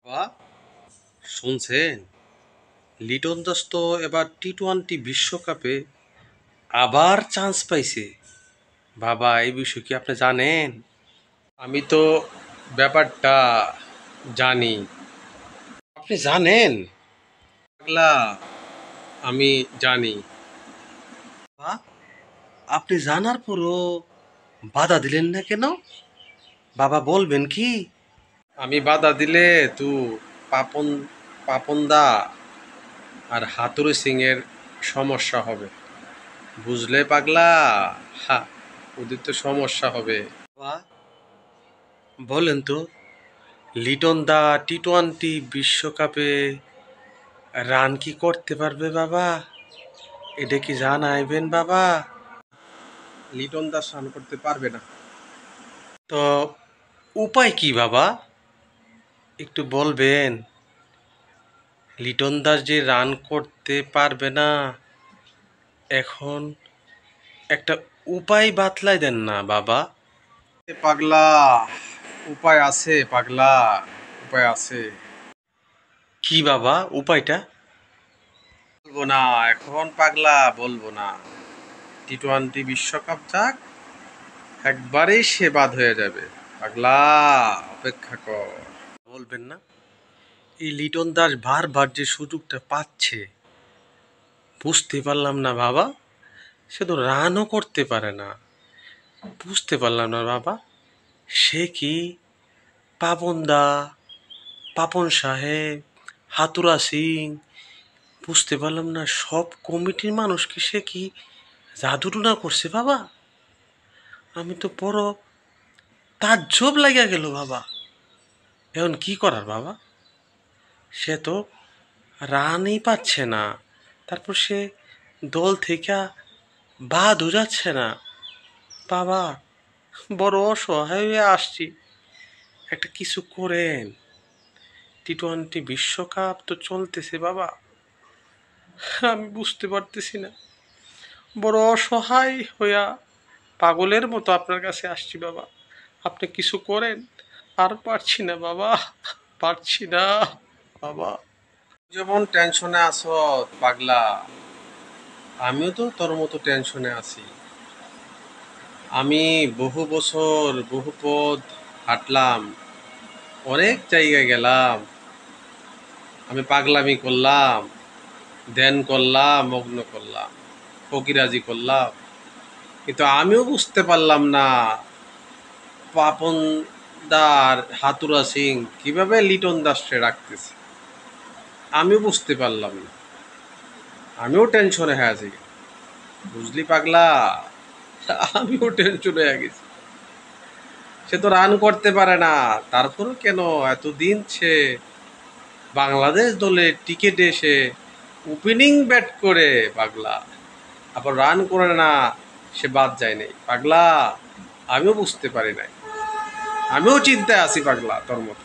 বাবা, শুনছেন? লিটন দাস তো এবার টি-20 বিশ্বকাপে আবার চান্স পাইছে। বাবা, এই বিষয়ে কি আপনি জানেন? আমি তো ব্যাপারটা জানি। আপনি জানেন? পাগলা, আমি জানি। বাবা, আপনি জানার পরও বাধা দিলেন না কেন? বাবা, বলবেন কি? আমি বাধা দিলে তু পাপন পাপনদা আর হাতুড়ি সিং এর সমস্যা হবে। বুঝলে পাগলা? হা, ওদের তো সমস্যা হবে। বাবা, বলেন তো, লিটন দা টি-20 বিশ্বকাপে রান কি করতে পারবে বাবা? এটা কি জানাইবেন বাবা? লিটন দাস রান করতে পারবে না। তো উপায় কি বাবা? একটু বলবেন। লিটন দাস যে রান করতে পারবে না, এখন একটা উপায় বাতলাই দেন না বাবা। পাগলা, উপায় আছে পাগলা, উপায় আছে। কি বাবা উপায়টা? বলবো না এখন পাগলা, বলবো না। টি-20 বিশ্বকাপ যাক, একবারেই সে বাদ হয়ে যাবে। পাগলা, অপেক্ষা কর। বলবেন না? এই লিটন দাস বারবার যে সুযোগটা পাচ্ছে, বুঝতে পারলাম না বাবা। সে তো রানও করতে পারে না। বুঝতে পারলাম না বাবা। সে কি পাপন দা, পাপন সাহেব, হাতুড়া সিং, বুঝতে পারলাম না সব কমিটির মানুষকে সে কি জাদুটনা করছে বাবা? আমি তো বড় তাজ্জব লাগিয়া গেল বাবা। এখন কি করার বাবা? সে তো রানই পাচ্ছে না, তারপর সে দল থেকে বাদও যাচ্ছে না বাবা। বড় অসহায় হয়ে আসছি, একটা কিছু করেন। টি-20 বিশ্বকাপ তো চলতেছে বাবা, আমি বুঝতে পারতেছি না। বড় অসহায় হইয়া পাগলের মতো আপনার কাছে আসছি বাবা, আপনি কিছু করেন। আর পারছি না বাবা, পারছি না বাবা। যেমন টেনশনে আছো পাগলা, আমিও তো তোর মতো টেনশনে আছি। আমি বহু বছর বহু পথ হাঁটলাম, অনেক জায়গায় গেলাম, আমি পাগলামি করলাম, ধ্যান করলাম, মগ্ন করলাম, ফকিরাজি করলাম, কিন্তু আমিও বুঝতে পারলাম না পাপন দার হাতুড়া সিং কিভাবে লিটন দাসকে রাখতেছে। আমিও বুঝতে পারলাম না, আমিও টেনশনে হয়ে আছি। বুঝলি পাগলা, আমিও টেনশনে হয়ে গেছি। সে তো রান করতে পারে না, তারপরেও কেন এতদিন সে বাংলাদেশ দলে টিকেটে এসে ওপেনিং ব্যাট করে পাগলা, আবার রান করে না, সে বাদ যায় নাই পাগলা। আমিও বুঝতে পারি নাই, আমিও চিন্তায় আছি পাগলা তোর মতো।